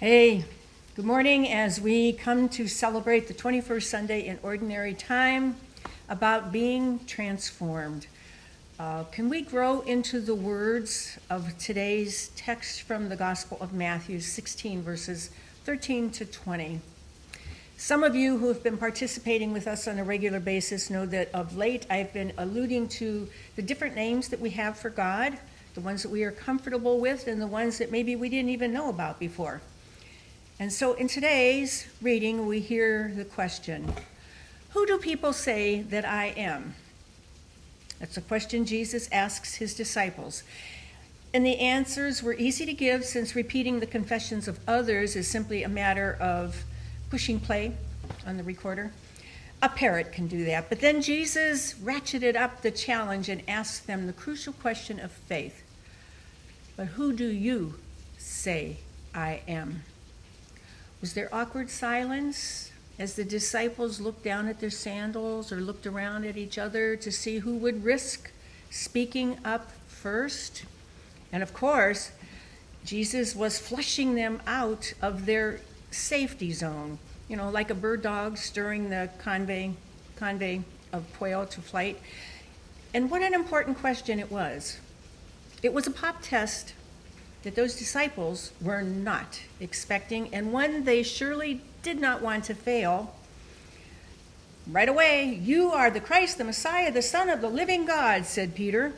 Hey, good morning as we come to celebrate the 21st Sunday in Ordinary Time about being transformed. Can we grow into the words of today's text from the Gospel of Matthew 16, verses 13 to 20? Some of you who have been participating with us on a regular basis know that of late I've been alluding to the different names that we have for God, the ones that we are comfortable with and the ones that maybe we didn't even know about before. And so in today's reading, we hear the question, who do people say that I am? That's a question Jesus asks his disciples. And the answers were easy to give since repeating the confessions of others is simply a matter of pushing play on the recorder. A parrot can do that. But then Jesus ratcheted up the challenge and asked them the crucial question of faith. But who do you say I am? Was there awkward silence as the disciples looked down at their sandals or looked around at each other to see who would risk speaking up first? And of course, Jesus was flushing them out of their safety zone, like a bird dog stirring the convey of quail to flight. And what an important question it was. It was a pop test that those disciples were not expecting, and one they surely did not want to fail. Right away, "You are the Christ, the Messiah, the Son of the living God," said Peter.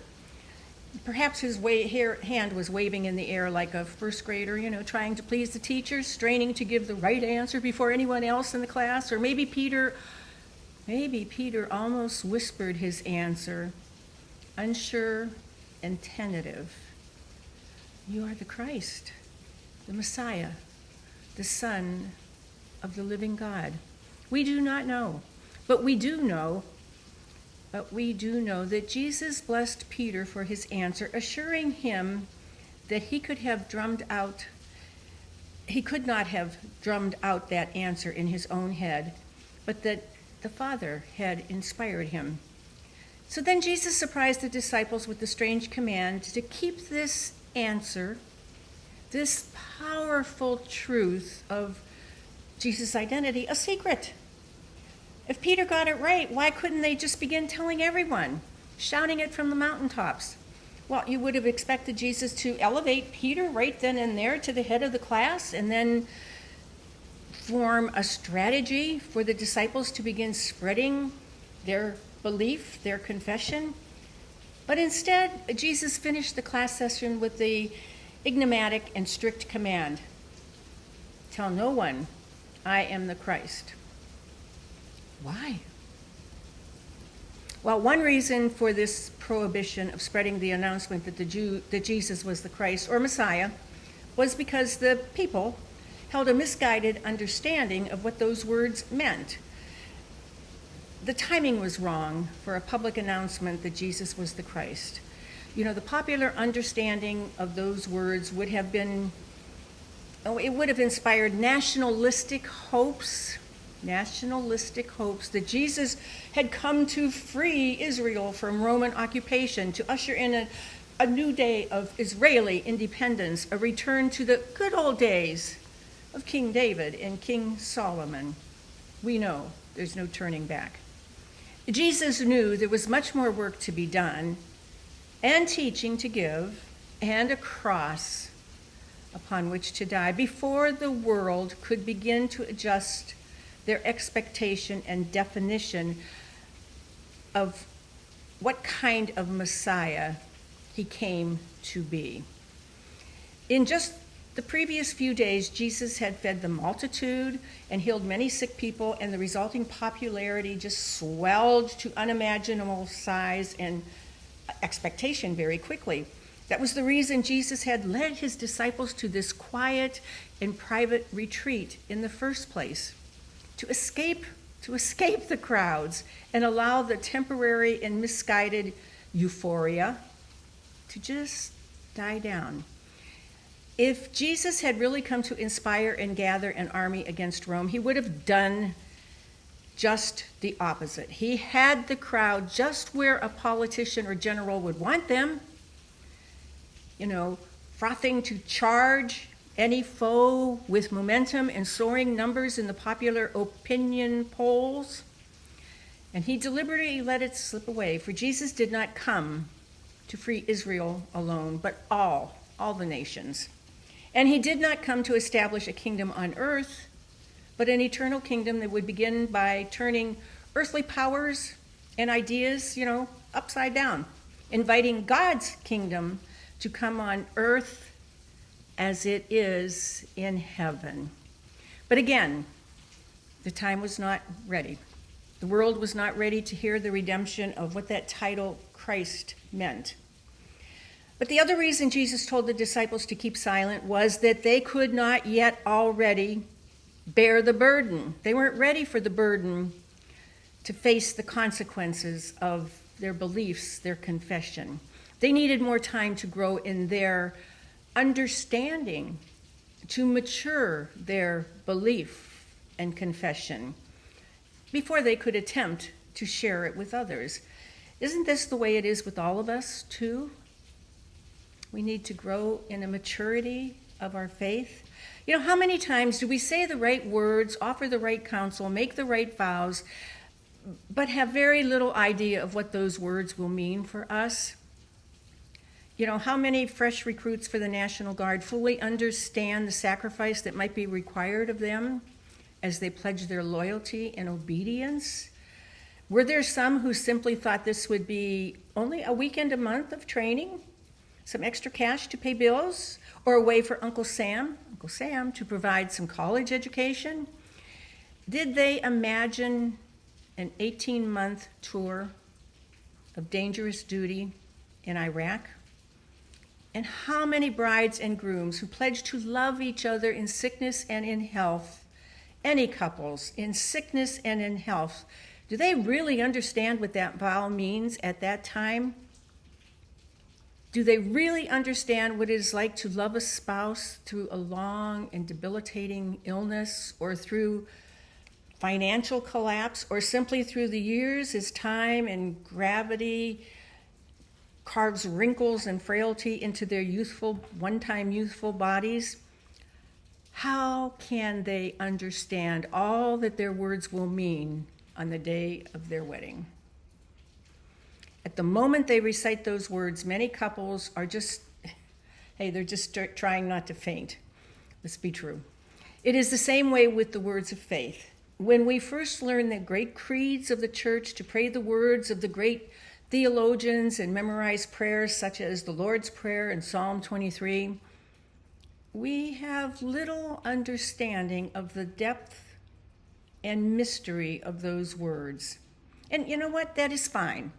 Perhaps his hand was waving in the air like a first grader, trying to please the teacher, straining to give the right answer before anyone else in the class. Or maybe Peter almost whispered his answer, unsure and tentative. "You are the Christ, the Messiah, the Son of the living God." We do not know, but we do know that Jesus blessed Peter for his answer, assuring him that he could not have drummed out that answer in his own head, but that the Father had inspired him. So then Jesus surprised the disciples with the strange command to keep this answer, this powerful truth of Jesus' identity, a secret. If Peter got it right, why couldn't they just begin telling everyone, shouting it from the mountaintops? Well, you would have expected Jesus to elevate Peter right then and there to the head of the class and then form a strategy for the disciples to begin spreading their belief, their confession. But instead, Jesus finished the class session with the enigmatic and strict command, "Tell no one I am the Christ." Why? Well, one reason for this prohibition of spreading the announcement that Jesus was the Christ or Messiah was because the people held a misguided understanding of what those words meant. The timing was wrong for a public announcement that Jesus was the Christ. The popular understanding of those words would have inspired nationalistic hopes that Jesus had come to free Israel from Roman occupation, to usher in a new day of Israeli independence, a return to the good old days of King David and King Solomon. We know there's no turning back. Jesus knew there was much more work to be done and teaching to give and a cross upon which to die before the world could begin to adjust their expectation and definition of what kind of Messiah he came to be. In just the previous few days, Jesus had fed the multitude and healed many sick people, and the resulting popularity just swelled to unimaginable size and expectation very quickly. That was the reason Jesus had led his disciples to this quiet and private retreat in the first place, to escape the crowds and allow the temporary and misguided euphoria to just die down. If Jesus had really come to inspire and gather an army against Rome, he would have done just the opposite. He had the crowd just where a politician or general would want them, frothing to charge any foe with momentum and soaring numbers in the popular opinion polls. And he deliberately let it slip away, for Jesus did not come to free Israel alone, but all the nations. And he did not come to establish a kingdom on earth, but an eternal kingdom that would begin by turning earthly powers and ideas, upside down, inviting God's kingdom to come on earth as it is in heaven. But again, the time was not ready. The world was not ready to hear the redemption of what that title Christ meant. But the other reason Jesus told the disciples to keep silent was that they could not yet already bear the burden. They weren't ready for the burden to face the consequences of their beliefs, their confession. They needed more time to grow in their understanding, to mature their belief and confession before they could attempt to share it with others. Isn't this the way it is with all of us, too? We need to grow in a maturity of our faith. How many times do we say the right words, offer the right counsel, make the right vows, but have very little idea of what those words will mean for us? How many fresh recruits for the National Guard fully understand the sacrifice that might be required of them as they pledge their loyalty and obedience? Were there some who simply thought this would be only a weekend a month of training, some extra cash to pay bills, or a way for Uncle Sam to provide some college education? Did they imagine an 18-month tour of dangerous duty in Iraq? And how many brides and grooms who pledged to love each other in sickness and in health, any couples in sickness and in health, do they really understand what that vow means at that time? Do they really understand what it is like to love a spouse through a long and debilitating illness, or through financial collapse, or simply through the years as time and gravity carves wrinkles and frailty into their one-time youthful bodies? How can they understand all that their words will mean on the day of their wedding? At the moment they recite those words, many couples are they're just trying not to faint. Let's be true. It is the same way with the words of faith. When we first learn the great creeds of the church, to pray the words of the great theologians and memorize prayers such as the Lord's Prayer and Psalm 23, we have little understanding of the depth and mystery of those words. And you know what? That is fine.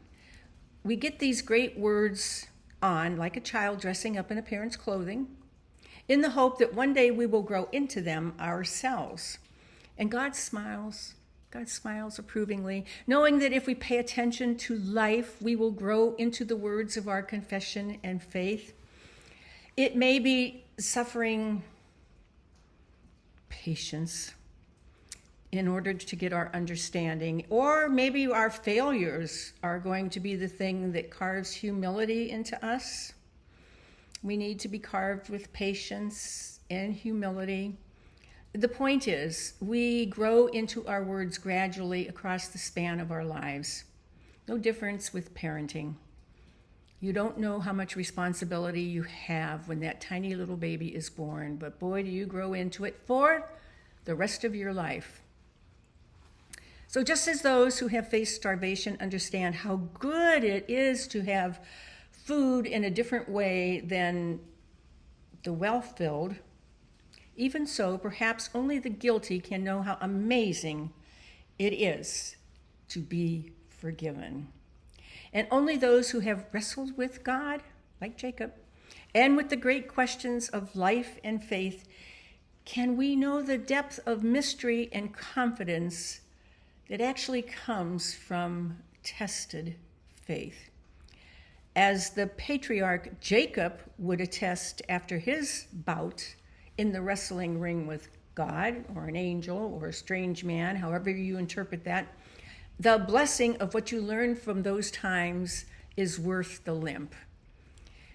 We get these great words on, like a child dressing up in a parent's clothing, in the hope that one day we will grow into them ourselves. And God smiles approvingly, knowing that if we pay attention to life, we will grow into the words of our confession and faith. It may be suffering patience in order to get our understanding, or maybe our failures are going to be the thing that carves humility into us. We need to be carved with patience and humility. The point is, we grow into our words gradually across the span of our lives. No difference with parenting. You don't know how much responsibility you have when that tiny little baby is born, but boy, do you grow into it for the rest of your life. So just as those who have faced starvation understand how good it is to have food in a different way than the well-filled, even so, perhaps only the guilty can know how amazing it is to be forgiven. And only those who have wrestled with God, like Jacob, and with the great questions of life and faith, can we know the depth of mystery and confidence that actually comes from tested faith. As the patriarch Jacob would attest after his bout in the wrestling ring with God, or an angel, or a strange man, however you interpret that, the blessing of what you learn from those times is worth the limp.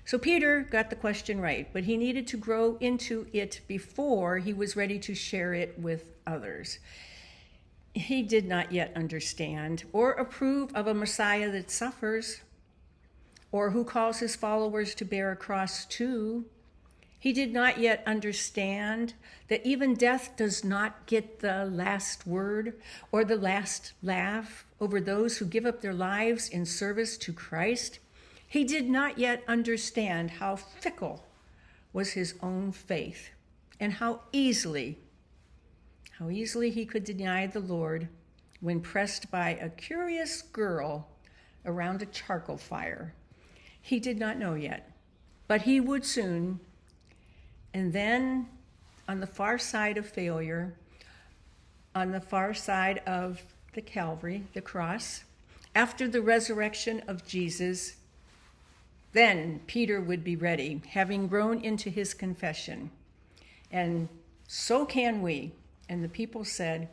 So Peter got the question right, but he needed to grow into it before he was ready to share it with others. He did not yet understand or approve of a Messiah that suffers, or who calls his followers to bear a cross too. He did not yet understand that even death does not get the last word or the last laugh over those who give up their lives in service to Christ. He did not yet understand how fickle was his own faith and how easily he could deny the Lord when pressed by a curious girl around a charcoal fire. He did not know yet, but he would soon. And then on the far side of failure, on the far side of the Calvary, the cross, after the resurrection of Jesus, then Peter would be ready, having grown into his confession. And so can we. And the people said,